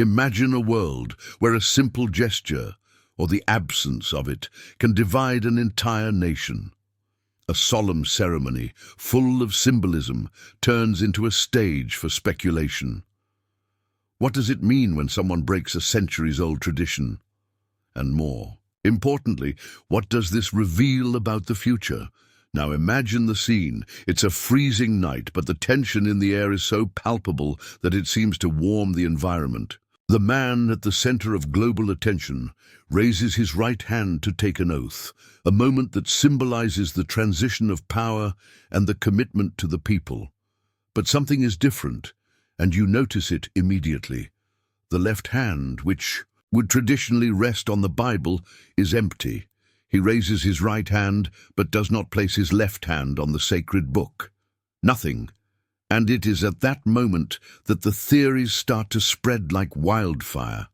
Imagine a world where a simple gesture, or the absence of it, can divide an entire nation. A solemn ceremony, full of symbolism, turns into a stage for speculation. What does it mean when someone breaks a centuries-old tradition? And more. Importantly, what does this reveal about the future? Now imagine the scene. It's a freezing night, but the tension in the air is so palpable that it seems to warm the environment. The man at the center of global attention raises his right hand to take an oath, a moment that symbolizes the transition of power and the commitment to the people. But something is different, and you notice it immediately. The left hand, which would traditionally rest on the Bible, is empty. He raises his right hand, but does not place his left hand on the sacred book. Nothing. And it is at that moment that the theories start to spread like wildfire.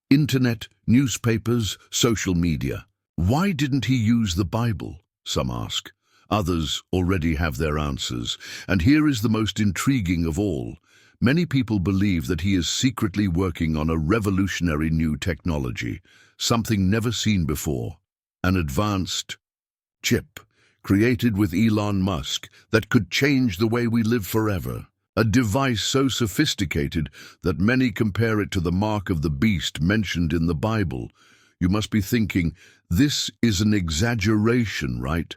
Internet, newspapers, social media. Why didn't he use the Bible? Some ask. Others already have their answers. And here is the most intriguing of all. Many people believe that he is secretly working on a revolutionary new technology, something never seen before. An advanced chip created with Elon Musk that could change the way we live forever. A device so sophisticated that many compare it to the mark of the beast mentioned in the Bible. You must be thinking, this is an exaggeration, right?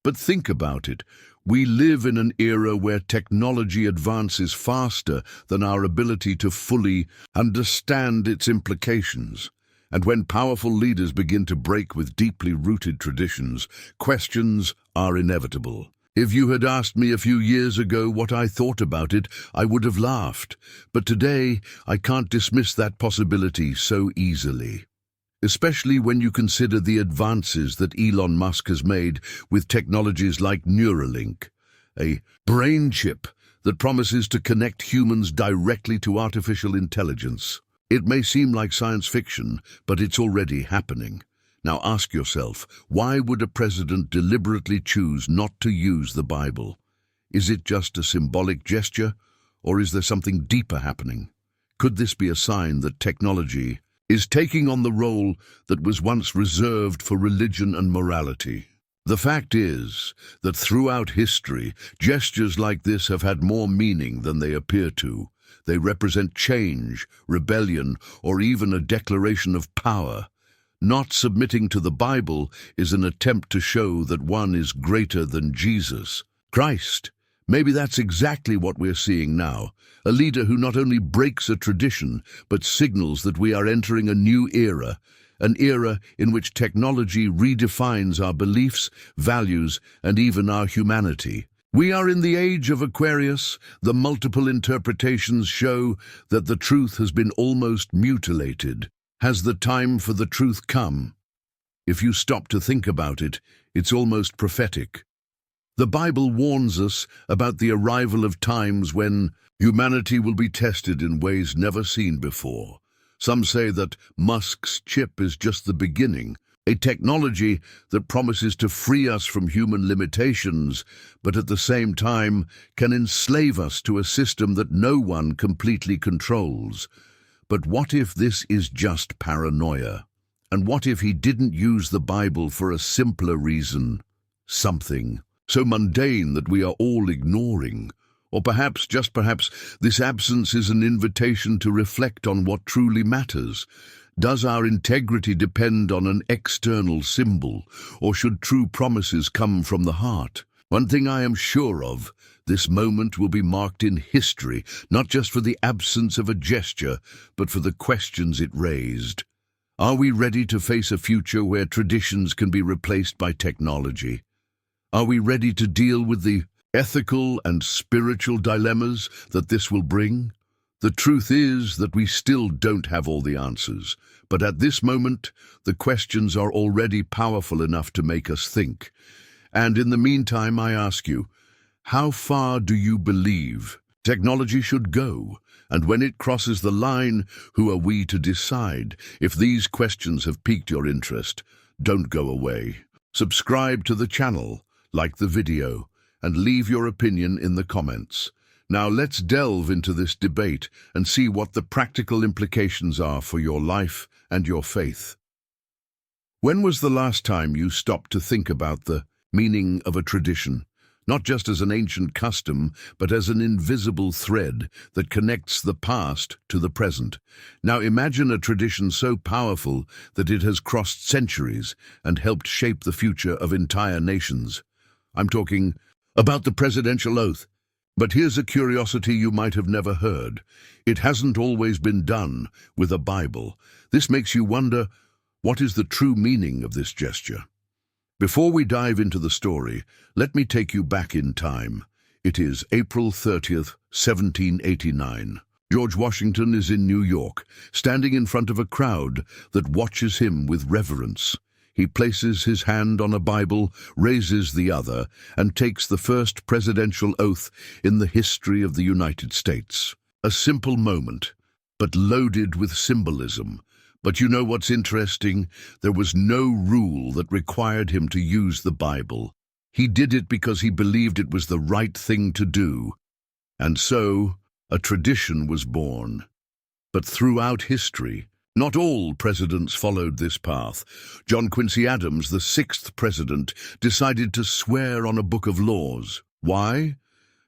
But think about it. We live in an era where technology advances faster than our ability to fully understand its implications. And when powerful leaders begin to break with deeply rooted traditions, questions are inevitable. If you had asked me a few years ago what I thought about it, I would have laughed. But today, I can't dismiss that possibility so easily. Especially when you consider the advances that Elon Musk has made with technologies like Neuralink, a brain chip that promises to connect humans directly to artificial intelligence. It may seem like science fiction, but it's already happening. Now ask yourself, why would a president deliberately choose not to use the Bible? Is it just a symbolic gesture, or is there something deeper happening? Could this be a sign that technology is taking on the role that was once reserved for religion and morality? The fact is that throughout history, gestures like this have had more meaning than they appear to. They represent change, rebellion, or even a declaration of power. Not submitting to the Bible is an attempt to show that one is greater than Jesus Christ. Maybe that's exactly what we're seeing now, a leader who not only breaks a tradition, but signals that we are entering a new era, an era in which technology redefines our beliefs, values, and even our humanity. We are in the age of Aquarius. The multiple interpretations show that the truth has been almost mutilated. Has the time for the truth come? If you stop to think about it, it's almost prophetic. The Bible warns us about the arrival of times when humanity will be tested in ways never seen before. Some say that Musk's chip is just the beginning, a technology that promises to free us from human limitations, but at the same time can enslave us to a system that no one completely controls. But what if this is just paranoia? And what if he didn't use the Bible for a simpler reason? Something so mundane that we are all ignoring. Or perhaps, just perhaps, this absence is an invitation to reflect on what truly matters. Does our integrity depend on an external symbol, or should true promises come from the heart? One thing I am sure of, this moment will be marked in history, not just for the absence of a gesture, but for the questions it raised. Are we ready to face a future where traditions can be replaced by technology? Are we ready to deal with the ethical and spiritual dilemmas that this will bring? The truth is that we still don't have all the answers, but at this moment, the questions are already powerful enough to make us think. And in the meantime, I ask you, how far do you believe technology should go? And when it crosses the line, who are we to decide? If these questions have piqued your interest, don't go away. Subscribe to the channel, like the video, and leave your opinion in the comments. Now let's delve into this debate and see what the practical implications are for your life and your faith. When was the last time you stopped to think about the meaning of a tradition? Not just as an ancient custom, but as an invisible thread that connects the past to the present. Now imagine a tradition so powerful that it has crossed centuries and helped shape the future of entire nations. I'm talking about the presidential oath. But here's a curiosity you might have never heard. It hasn't always been done with a Bible. This makes you wonder, what is the true meaning of this gesture? Before we dive into the story, let me take you back in time. It is April 30th, 1789. George Washington is in New York, standing in front of a crowd that watches him with reverence. He places his hand on a Bible, raises the other, and takes the first presidential oath in the history of the United States. A simple moment, but loaded with symbolism. But you know what's interesting? There was no rule that required him to use the Bible. He did it because he believed it was the right thing to do. And so, a tradition was born. But throughout history, not all presidents followed this path. John Quincy Adams, the sixth president, decided to swear on a book of laws. Why?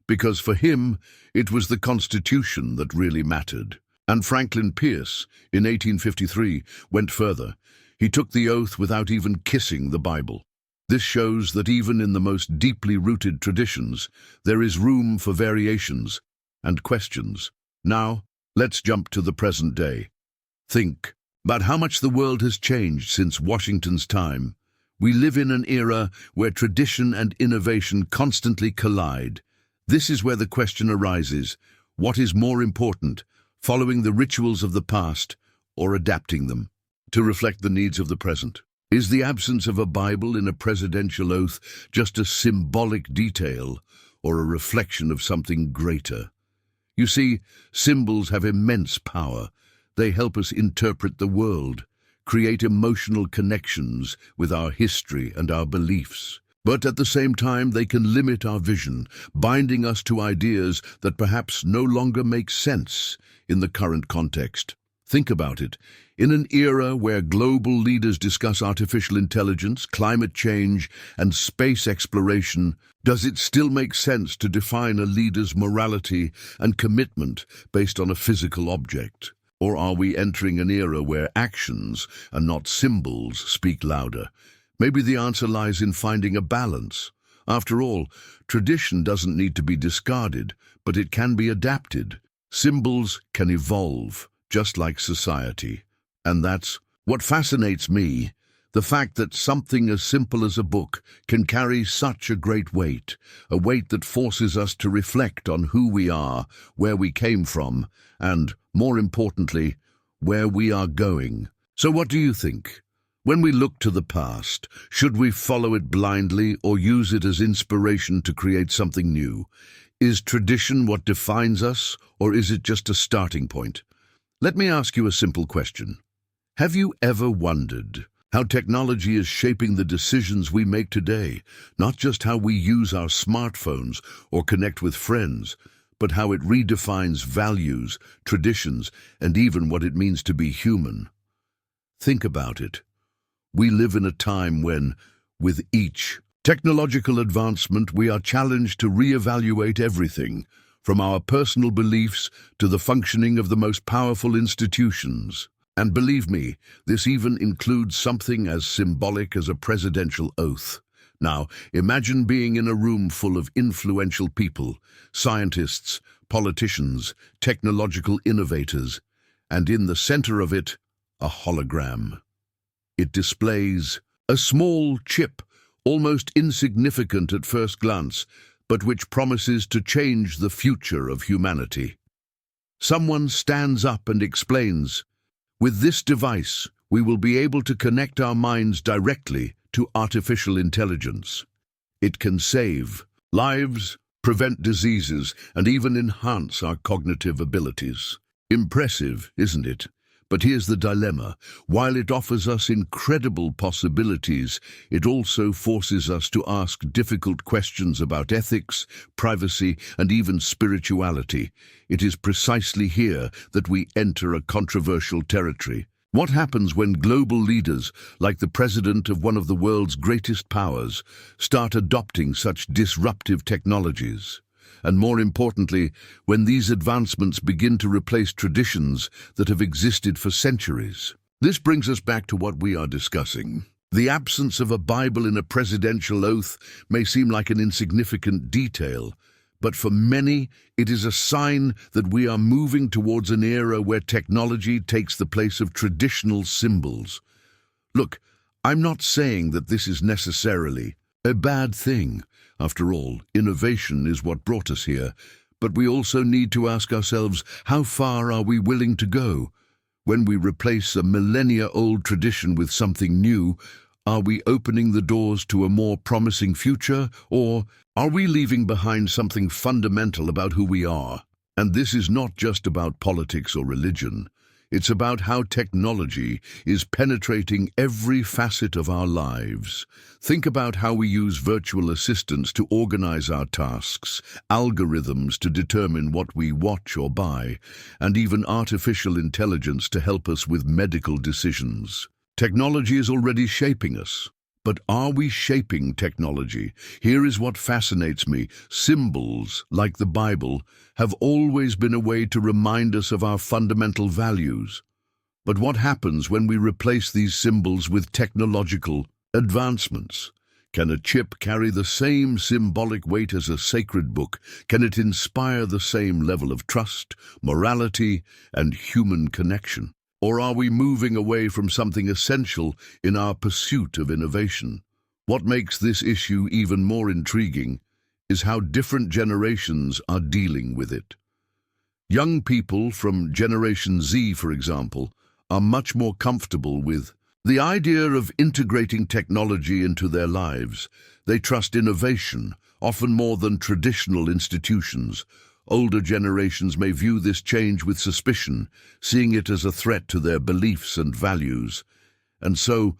Because for him, it was the Constitution that really mattered. And Franklin Pierce, in 1853, went further. He took the oath without even kissing the Bible. This shows that even in the most deeply rooted traditions, there is room for variations and questions. Now, let's jump to the present day. Think about how much the world has changed since Washington's time. We live in an era where tradition and innovation constantly collide. This is where the question arises, what is more important, following the rituals of the past or adapting them to reflect the needs of the present? Is the absence of a Bible in a presidential oath just a symbolic detail or a reflection of something greater? You see, symbols have immense power. They help us interpret the world, create emotional connections with our history and our beliefs. But at the same time, they can limit our vision, binding us to ideas that perhaps no longer make sense in the current context. Think about it. In an era where global leaders discuss artificial intelligence, climate change, and space exploration, does it still make sense to define a leader's morality and commitment based on a physical object? Or are we entering an era where actions and not symbols speak louder? Maybe the answer lies in finding a balance. After all, tradition doesn't need to be discarded, but it can be adapted. Symbols can evolve, just like society. And that's what fascinates me, the fact that something as simple as a book can carry such a great weight, a weight that forces us to reflect on who we are, where we came from, and, more importantly, where we are going. So what do you think? When we look to the past, should we follow it blindly or use it as inspiration to create something new? Is tradition what defines us, or is it just a starting point? Let me ask you a simple question. Have you ever wondered how technology is shaping the decisions we make today, not just how we use our smartphones or connect with friends, but how it redefines values, traditions, and even what it means to be human? Think about it. We live in a time when, with each technological advancement, we are challenged to reevaluate everything, from our personal beliefs to the functioning of the most powerful institutions. And believe me, this even includes something as symbolic as a presidential oath. Now, imagine being in a room full of influential people, scientists, politicians, technological innovators, and in the center of it, a hologram. It displays a small chip, almost insignificant at first glance, but which promises to change the future of humanity. Someone stands up and explains, "With this device, we will be able to connect our minds directly to artificial intelligence. It can save lives, prevent diseases, and even enhance our cognitive abilities." Impressive, isn't it? But here's the dilemma. While it offers us incredible possibilities, it also forces us to ask difficult questions about ethics, privacy, and even spirituality. It is precisely here that we enter a controversial territory. What happens when global leaders, like the president of one of the world's greatest powers, start adopting such disruptive technologies? And more importantly, when these advancements begin to replace traditions that have existed for centuries. This brings us back to what we are discussing. The absence of a Bible in a presidential oath may seem like an insignificant detail, but for many, it is a sign that we are moving towards an era where technology takes the place of traditional symbols. Look, I'm not saying that this is necessarily a bad thing. After all, innovation is what brought us here, but we also need to ask ourselves, how far are we willing to go? When we replace a millennia-old tradition with something new, are we opening the doors to a more promising future, or are we leaving behind something fundamental about who we are? And this is not just about politics or religion. It's about how technology is penetrating every facet of our lives. Think about how we use virtual assistants to organize our tasks, algorithms to determine what we watch or buy, and even artificial intelligence to help us with medical decisions. Technology is already shaping us. But are we shaping technology? Here is what fascinates me. Symbols, like the Bible, have always been a way to remind us of our fundamental values. But what happens when we replace these symbols with technological advancements? Can a chip carry the same symbolic weight as a sacred book? Can it inspire the same level of trust, morality, and human connection? Or are we moving away from something essential in our pursuit of innovation? What makes this issue even more intriguing is how different generations are dealing with it. Young people from Generation Z, for example, are much more comfortable with the idea of integrating technology into their lives. They trust innovation, often more than traditional institutions. Older generations may view this change with suspicion, seeing it as a threat to their beliefs and values. And so,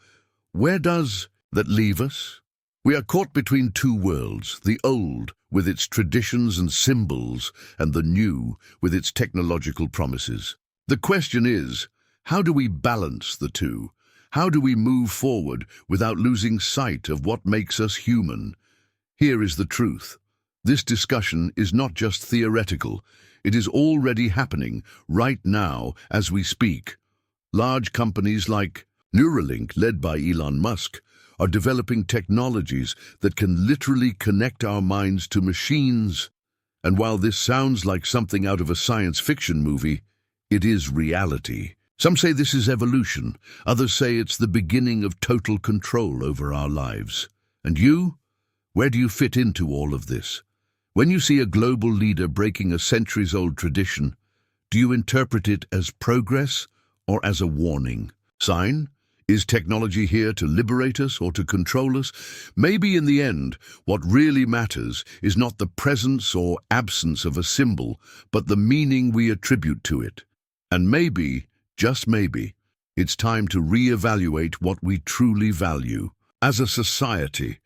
where does that leave us? We are caught between two worlds, the old, with its traditions and symbols, and the new, with its technological promises. The question is, how do we balance the two? How do we move forward without losing sight of what makes us human? Here is the truth. This discussion is not just theoretical. It is already happening right now as we speak. Large companies like Neuralink, led by Elon Musk, are developing technologies that can literally connect our minds to machines. And while this sounds like something out of a science fiction movie, it is reality. Some say this is evolution. Others say it's the beginning of total control over our lives. And you? Where do you fit into all of this? When you see a global leader breaking a centuries-old tradition, do you interpret it as progress or as a warning sign? Is technology here to liberate us or to control us? Maybe in the end, what really matters is not the presence or absence of a symbol, but the meaning we attribute to it. And maybe, just maybe, it's time to reevaluate what we truly value. As a society,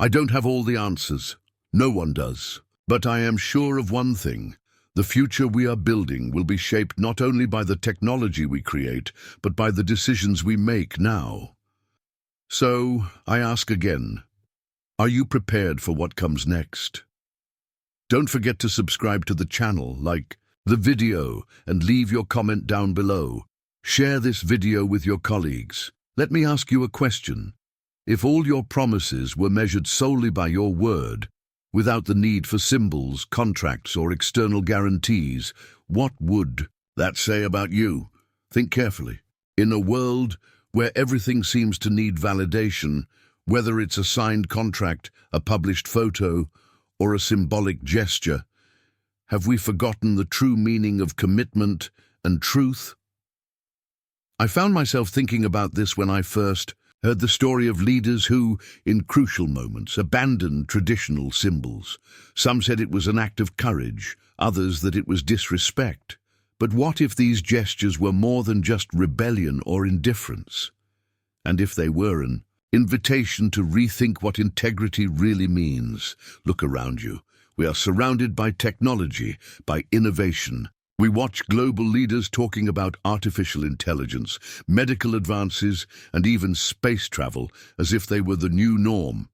I don't have all the answers. No one does. But I am sure of one thing. The future we are building will be shaped not only by the technology we create, but by the decisions we make now. So, I ask again, are you prepared for what comes next? Don't forget to subscribe to the channel, like the video, and leave your comment down below. Share this video with your colleagues. Let me ask you a question. If all your promises were measured solely by your word, without the need for symbols, contracts, or external guarantees, what would that say about you? Think carefully. In a world where everything seems to need validation, whether it's a signed contract, a published photo, or a symbolic gesture, have we forgotten the true meaning of commitment and truth? I found myself thinking about this when I first heard the story of leaders who, in crucial moments, abandoned traditional symbols. Some said it was an act of courage, others that it was disrespect. But what if these gestures were more than just rebellion or indifference? And if they were an invitation to rethink what integrity really means? Look around you. We are surrounded by technology, by innovation. We watch global leaders talking about artificial intelligence, medical advances, and even space travel as if they were the new norm.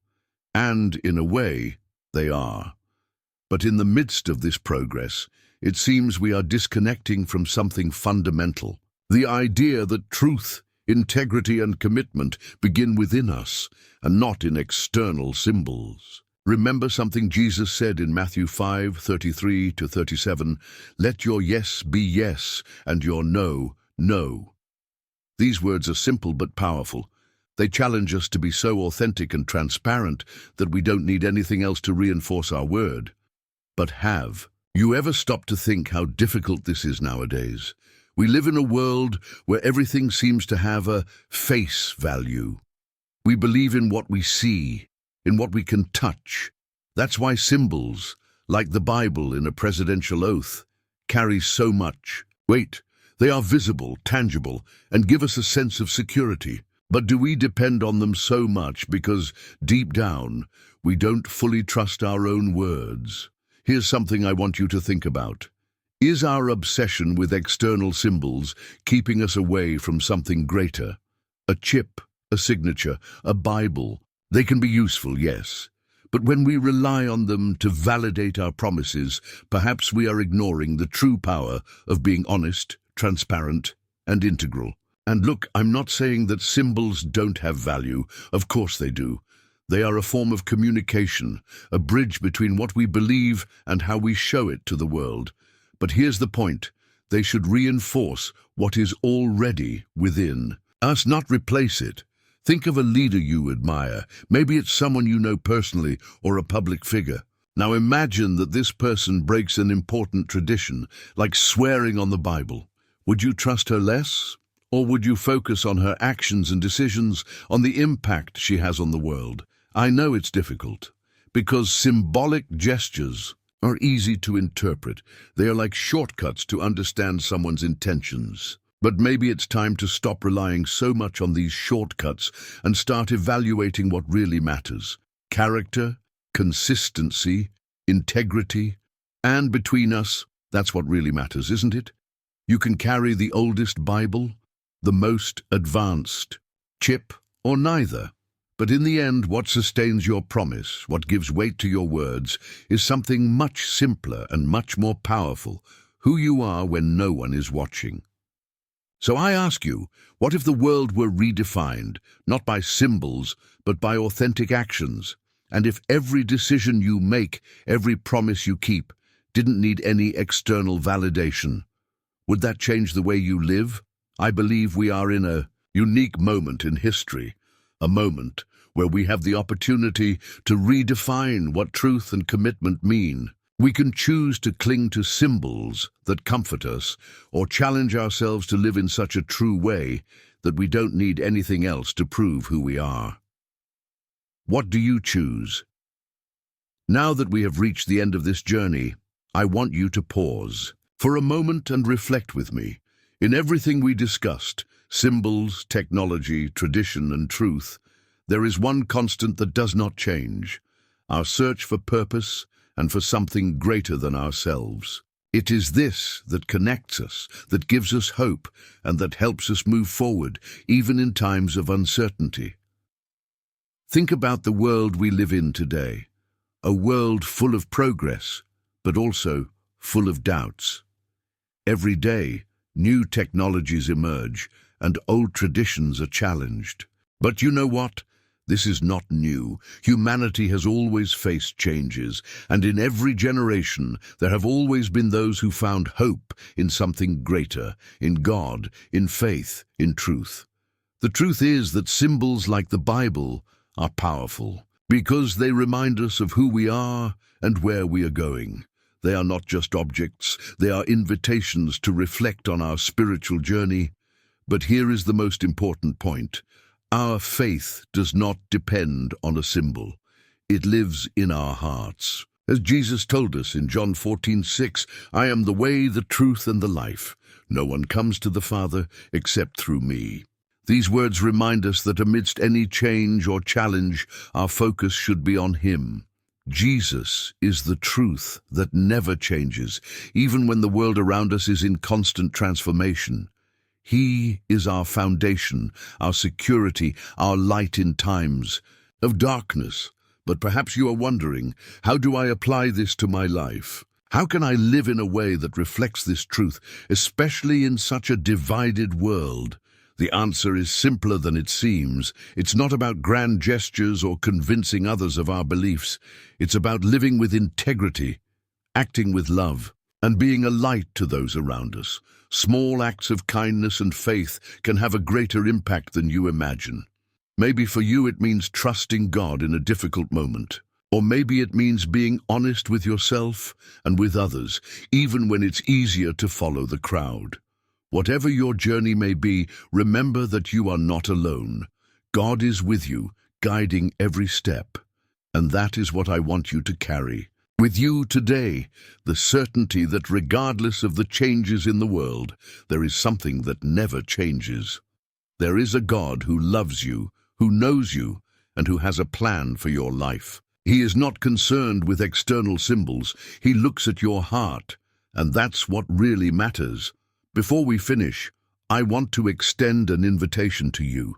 And, in a way, they are. But in the midst of this progress, it seems we are disconnecting from something fundamental. The idea that truth, integrity, and commitment begin within us and not in external symbols. Remember something Jesus said in Matthew 5:33-37, "Let your yes be yes and your no, no." These words are simple but powerful. They challenge us to be so authentic and transparent that we don't need anything else to reinforce our word. But have you ever stopped to think how difficult this is nowadays? We live in a world where everything seems to have a face value. We believe in what we see, in what we can touch. That's why symbols, like the Bible in a presidential oath, carry so much weight. They are visible, tangible, and give us a sense of security. But do we depend on them so much because, deep down, we don't fully trust our own words? Here's something I want you to think about. Is our obsession with external symbols keeping us away from something greater? A chip, a signature, a Bible. They can be useful, yes. But when we rely on them to validate our promises, perhaps we are ignoring the true power of being honest, transparent, and integral. And look, I'm not saying that symbols don't have value. Of course they do. They are a form of communication, a bridge between what we believe and how we show it to the world. But here's the point. They should reinforce what is already within us, not replace it. Think of a leader you admire. Maybe it's someone you know personally or a public figure. Now imagine that this person breaks an important tradition, like swearing on the Bible. Would you trust her less? Or would you focus on her actions and decisions, on the impact she has on the world? I know it's difficult, because symbolic gestures are easy to interpret. They are like shortcuts to understand someone's intentions. But maybe it's time to stop relying so much on these shortcuts and start evaluating what really matters. Character, consistency, integrity, and between us, that's what really matters, isn't it? You can carry the oldest Bible, the most advanced chip, or neither. But in the end, what sustains your promise, what gives weight to your words, is something much simpler and much more powerful: who you are when no one is watching. So I ask you, what if the world were redefined, not by symbols, but by authentic actions? And if every decision you make, every promise you keep, didn't need any external validation? Would that change the way you live? I believe we are in a unique moment in history, a moment where we have the opportunity to redefine what truth and commitment mean. We can choose to cling to symbols that comfort us, or challenge ourselves to live in such a true way that we don't need anything else to prove who we are. What do you choose? Now that we have reached the end of this journey, I want you to pause for a moment and reflect with me. In everything we discussed, symbols, technology, tradition, and truth, there is one constant that does not change: our search for purpose and for something greater than ourselves. It is this that connects us, that gives us hope, and that helps us move forward, even in times of uncertainty. Think about the world we live in today, a world full of progress, but also full of doubts. Every day, new technologies emerge, and old traditions are challenged. But you know what? This is not new. Humanity has always faced changes, and in every generation there have always been those who found hope in something greater, in God, in faith, in truth. The truth is that symbols like the Bible are powerful because they remind us of who we are and where we are going. They are not just objects, they are invitations to reflect on our spiritual journey. But here is the most important point. Our faith does not depend on a symbol. It lives in our hearts. As Jesus told us in John 14:6, "I am the way, the truth, and the life. No one comes to the Father except through me." These words remind us that amidst any change or challenge, our focus should be on Him. Jesus is the truth that never changes, even when the world around us is in constant transformation. He is our foundation, our security, our light in times of darkness. But perhaps you are wondering, how do I apply this to my life? How can I live in a way that reflects this truth, especially in such a divided world? The answer is simpler than it seems. It's not about grand gestures or convincing others of our beliefs. It's about living with integrity, acting with love, and being a light to those around us. Small acts of kindness and faith can have a greater impact than you imagine. Maybe for you it means trusting God in a difficult moment. Or maybe it means being honest with yourself and with others, even when it's easier to follow the crowd. Whatever your journey may be, remember that you are not alone. God is with you, guiding every step. And that is what I want you to carry with you today, the certainty that regardless of the changes in the world, there is something that never changes. There is a God who loves you, who knows you, and who has a plan for your life. He is not concerned with external symbols. He looks at your heart, and that's what really matters. Before we finish, I want to extend an invitation to you.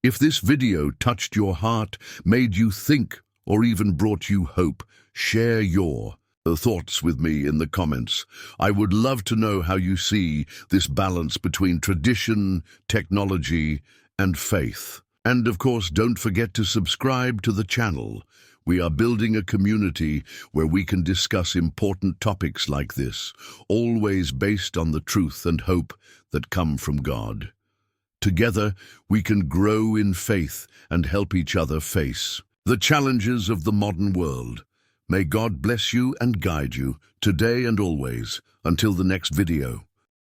If this video touched your heart, made you think, or even brought you hope, share your thoughts with me in the comments. I would love to know how you see this balance between tradition, technology, and faith. And of course, don't forget to subscribe to the channel. We are building a community where we can discuss important topics like this, always based on the truth and hope that come from God. Together, we can grow in faith and help each other face the challenges of the modern world. May God bless you and guide you today and always. Until the next video.